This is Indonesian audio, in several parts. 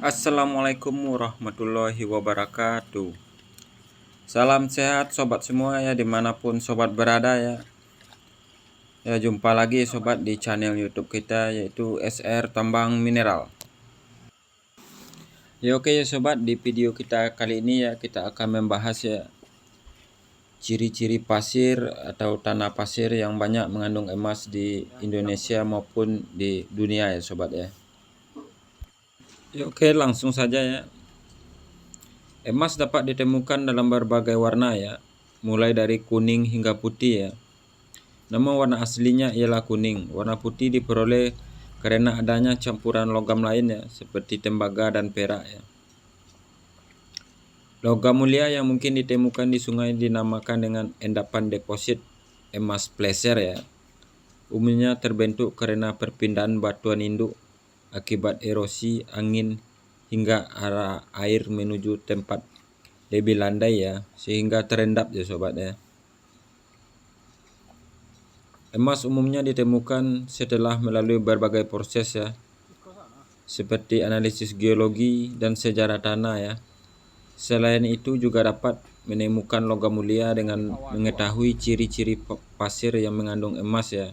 Assalamualaikum warahmatullahi wabarakatuh. Salam sehat sobat semua ya, dimanapun sobat berada ya. Ya, jumpa lagi sobat di channel YouTube kita, yaitu SR Tambang Mineral. Ya oke ya sobat, di video kita kali ini ya kita akan membahas ya ciri-ciri pasir atau tanah pasir yang banyak mengandung emas di Indonesia maupun di dunia ya sobat ya. Ya oke, langsung saja ya. Emas dapat ditemukan dalam berbagai warna ya, mulai dari kuning hingga putih ya. Namun warna aslinya ialah kuning. Warna putih diperoleh karena adanya campuran logam lain ya, seperti tembaga dan perak ya. Logam mulia yang mungkin ditemukan di sungai dinamakan dengan endapan deposit emas pleser ya. Umumnya terbentuk karena perpindahan batuan induk akibat erosi angin hingga arah air menuju tempat lebih landai ya, sehingga terendap ya sobat ya. Emas umumnya ditemukan setelah melalui berbagai proses ya, seperti analisis geologi dan sejarah tanah ya. Selain itu juga dapat menemukan logam mulia dengan mengetahui ciri-ciri pasir yang mengandung emas ya,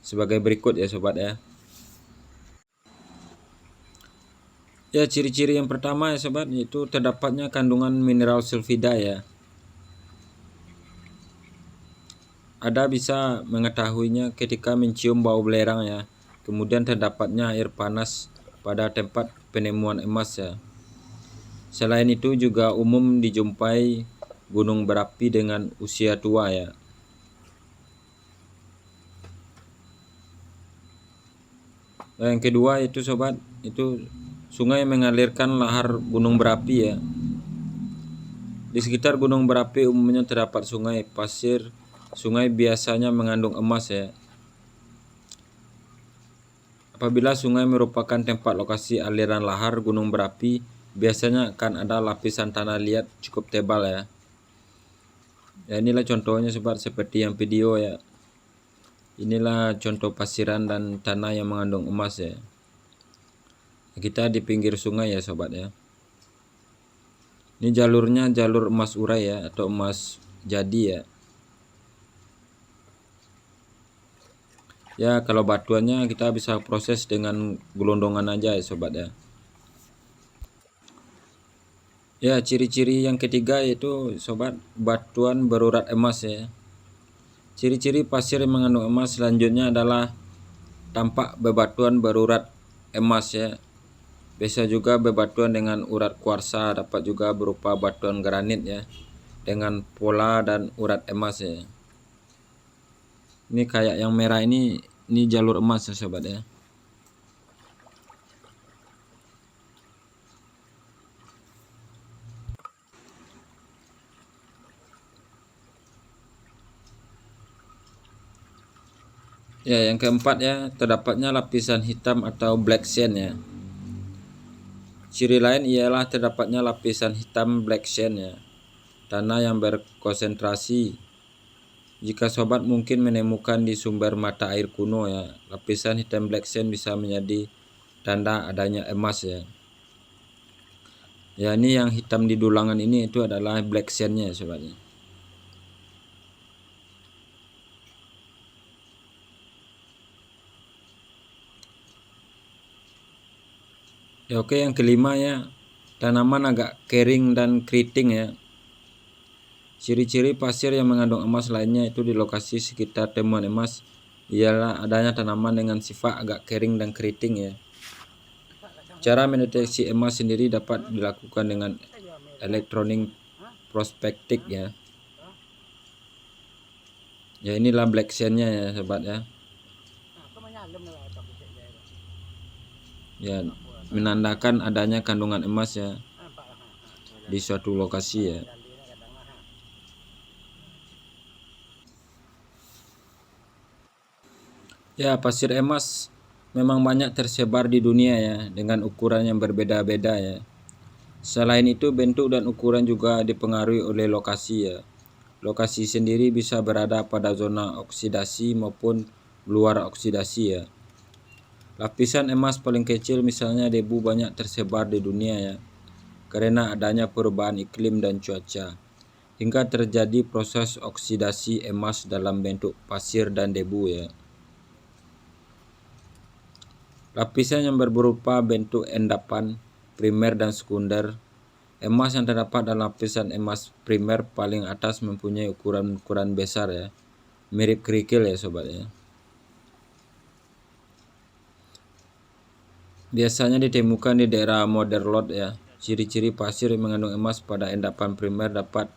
sebagai berikut ya sobat ya. Ya, ciri-ciri yang pertama ya sobat, yaitu terdapatnya kandungan mineral sulfida ya. Ada bisa mengetahuinya ketika mencium bau belerang ya. Kemudian terdapatnya air panas pada tempat penemuan emas ya. Selain itu juga umum dijumpai gunung berapi dengan usia tua ya. Yang kedua itu sobat, itu sungai mengalirkan lahar gunung berapi ya. Di sekitar gunung berapi umumnya terdapat sungai pasir. Sungai biasanya mengandung emas ya. Apabila sungai merupakan tempat lokasi aliran lahar gunung berapi, biasanya akan ada lapisan tanah liat cukup tebal ya. Ya, inilah contohnya sobat, seperti yang video ya. Inilah contoh pasiran dan tanah yang mengandung emas ya. Kita di pinggir sungai ya sobat ya. Ini jalurnya jalur emas urai ya, atau emas jadi ya. Ya, kalau batuannya kita bisa proses dengan gelondongan aja ya sobat ya. Ya, ciri-ciri yang ketiga yaitu sobat, batuan berurat emas ya. Ciri-ciri pasir yang mengandung emas selanjutnya adalah tampak bebatuan berurat emas ya. Bisa juga bebatuan dengan urat kuarsa, dapat juga berupa batuan granit ya, dengan pola dan urat emas ya. Ini kayak yang merah ini jalur emas ya sobat ya. Ya, yang keempat ya, terdapatnya lapisan hitam atau black sand ya. Ciri lain ialah terdapatnya lapisan hitam black sand ya, tanah yang berkonsentrasi. Jika sobat mungkin menemukan di sumber mata air kuno ya, lapisan hitam black sand bisa menjadi tanda adanya emas ya. Ya, ini yang hitam di dulangan ini itu adalah black sandnya sobatnya. Ya oke, yang kelima ya, tanaman agak kering dan keriting ya. Ciri-ciri pasir yang mengandung emas lainnya itu di lokasi sekitar temuan emas ialah adanya tanaman dengan sifat agak kering dan keriting ya. Cara mendeteksi emas sendiri dapat dilakukan dengan elektronik prospektik ya. Ya, inilah black sandnya ya sobat ya. Ya, menandakan adanya kandungan emas ya di suatu lokasi ya. Ya, pasir emas memang banyak tersebar di dunia ya, dengan ukuran yang berbeda-beda ya. Selain itu bentuk dan ukuran juga dipengaruhi oleh lokasi ya. Lokasi sendiri bisa berada pada zona oksidasi maupun luar oksidasi ya. Lapisan emas paling kecil misalnya debu banyak tersebar di dunia ya, karena adanya perubahan iklim dan cuaca, hingga terjadi proses oksidasi emas dalam bentuk pasir dan debu ya. Lapisan yang berupa bentuk endapan primer dan sekunder. Emas yang terdapat dalam lapisan emas primer paling atas mempunyai ukuran besar ya, mirip kerikil ya sobat ya. Biasanya ditemukan di daerah Moderlot ya. Ciri-ciri pasir yang mengandung emas pada endapan primer dapat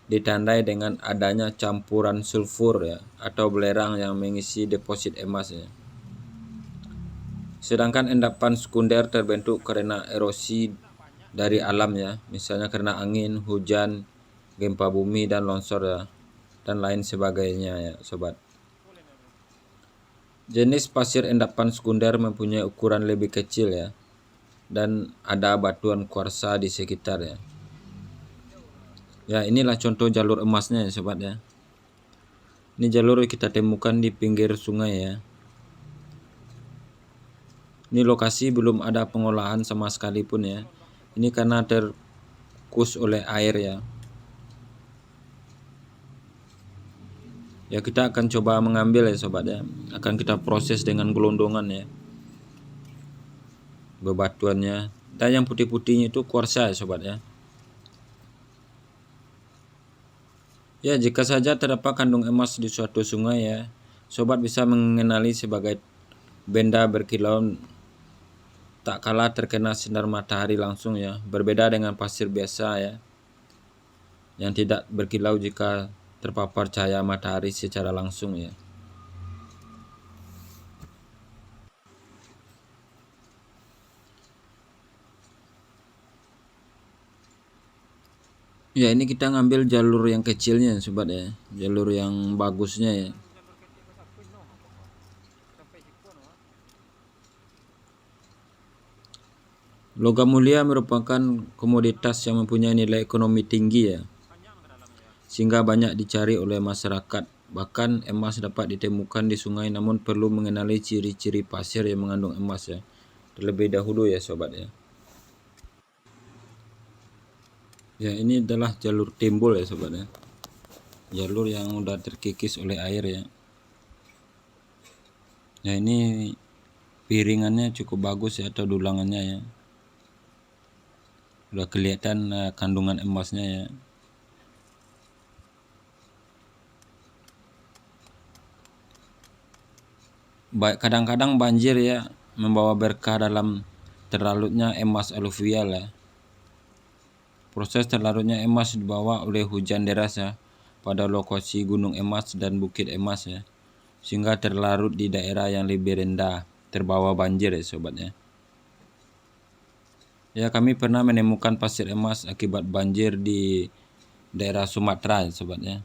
ditandai dengan adanya campuran sulfur ya, atau belerang yang mengisi deposit emas ya. Sedangkan endapan sekunder terbentuk karena erosi dari alam ya, misalnya karena angin, hujan, gempa bumi dan longsor ya, dan lain sebagainya ya sobat. Jenis pasir endapan sekunder mempunyai ukuran lebih kecil ya, dan ada batuan kuarsa di sekitar ya. Ya, inilah contoh jalur emasnya ya sobat ya. Ini jalur kita temukan di pinggir sungai ya. Ini lokasi belum ada pengolahan sama sekali pun ya. Ini karena terkus oleh air ya. Ya, kita akan coba mengambil ya sobat ya. Akan kita proses dengan gelondongan ya, bebatuannya. Dan yang putih-putihnya itu kuarsa ya sobat ya. Ya, jika saja terdapat kandung emas di suatu sungai ya, sobat bisa mengenali sebagai benda berkilau tak kalah terkena sinar matahari langsung ya, berbeda dengan pasir biasa ya, yang tidak berkilau jika terpapar cahaya matahari secara langsung ya. Ya, ini kita ngambil jalur yang kecilnya sobat ya, jalur yang bagusnya ya. Logam mulia merupakan komoditas yang mempunyai nilai ekonomi tinggi ya, sehingga banyak dicari oleh masyarakat. Bahkan emas dapat ditemukan di sungai, namun perlu mengenali ciri-ciri pasir yang mengandung emas ya, terlebih dahulu ya sobat ya. Ya, ini adalah jalur timbul ya sobat ya, jalur yang udah terkikis oleh air ya. Ya, ini piringannya cukup bagus ya, atau dulangannya ya, udah kelihatan kandungan emasnya ya. Baik, kadang-kadang banjir ya membawa berkah dalam terlarutnya emas aluvial ya. Proses terlarutnya emas dibawa oleh hujan deras ya pada lokasi gunung emas dan bukit emas ya, sehingga terlarut di daerah yang lebih rendah, terbawa banjir ya sobat ya. Ya, kami pernah menemukan pasir emas akibat banjir di daerah Sumatera ya sobat ya,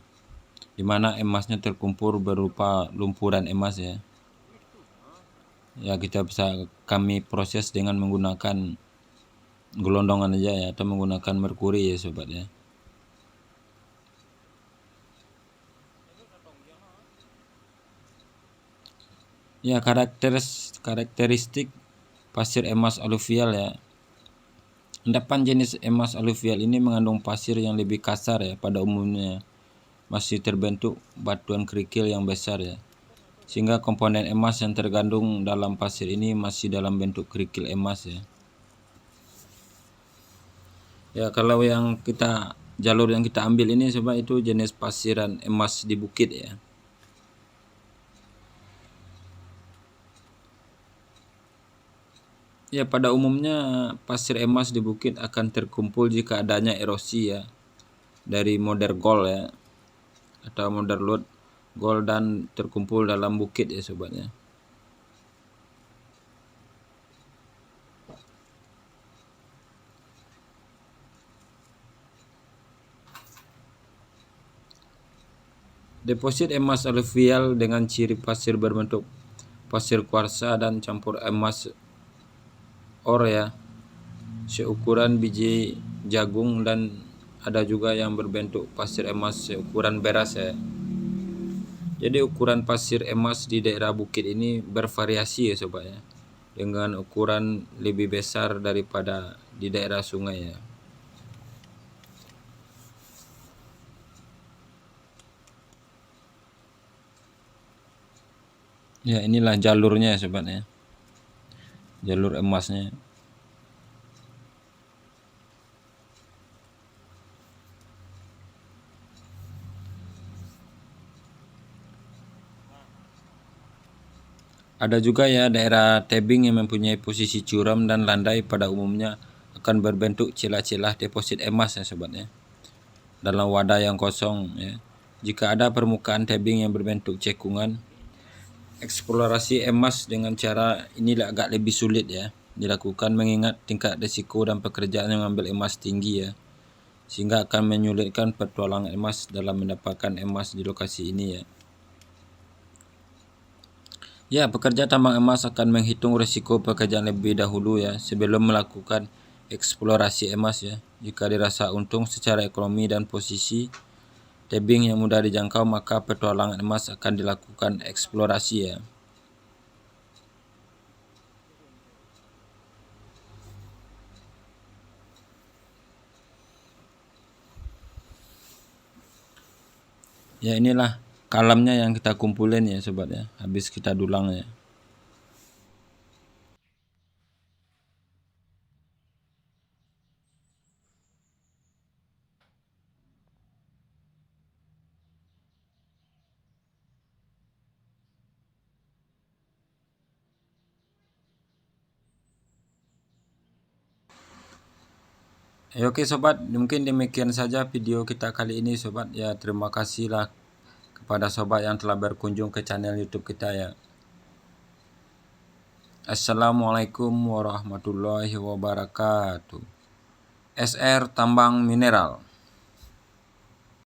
di mana emasnya terkumpul berupa lumpuran emas ya. Ya, kita bisa kami proses dengan menggunakan gelondongan aja ya, atau menggunakan merkuri ya sobat ya. Ya, karakteristik pasir emas aluvial ya. Endapan jenis emas aluvial ini mengandung pasir yang lebih kasar ya, pada umumnya masih terbentuk batuan kerikil yang besar ya, sehingga komponen emas yang tergandung dalam pasir ini masih dalam bentuk kerikil emas ya. Ya, kalau yang jalur yang kita ambil ini sobat, itu jenis pasiran emas di bukit ya. Ya, pada umumnya pasir emas di bukit akan terkumpul jika adanya erosi ya dari modern gold ya, atau modern gold, dan terkumpul dalam bukit ya sobatnya. Deposit emas aluvial dengan ciri pasir berbentuk pasir kuarsa dan campur emas ore ya, seukuran biji jagung, dan ada juga yang berbentuk pasir emas seukuran beras ya. Jadi ukuran pasir emas di daerah bukit ini bervariasi ya sobat ya. dengan ukuran lebih besar daripada di daerah sungai ya. Ya, inilah jalurnya ya sobat ya. Jalur emasnya. Ada juga ya daerah tebing yang mempunyai posisi curam dan landai pada umumnya akan berbentuk celah-celah deposit emas ya sobat ya. Dalam wadah yang kosong ya. Jika ada permukaan tebing yang berbentuk cekungan, eksplorasi emas dengan cara ini agak lebih sulit ya dilakukan mengingat tingkat risiko dan pekerjaan yang mengambil emas tinggi ya. Sehingga akan menyulitkan petualangan emas dalam mendapatkan emas di lokasi ini ya. Ya, pekerja tambang emas akan menghitung risiko pekerjaan lebih dahulu ya sebelum melakukan eksplorasi emas ya. Jika dirasa untung secara ekonomi dan posisi tebing yang mudah dijangkau, maka petualangan emas akan dilakukan eksplorasi ya. Ya, inilah kalamnya yang kita kumpulin ya sobat ya, habis kita dulang ya. Ya, oke sobat, mungkin demikian saja video kita kali ini sobat ya. Terima kasihlah kepada sobat yang telah berkunjung ke channel YouTube kita ya. Assalamualaikum warahmatullahi wabarakatuh. SR Tambang Mineral.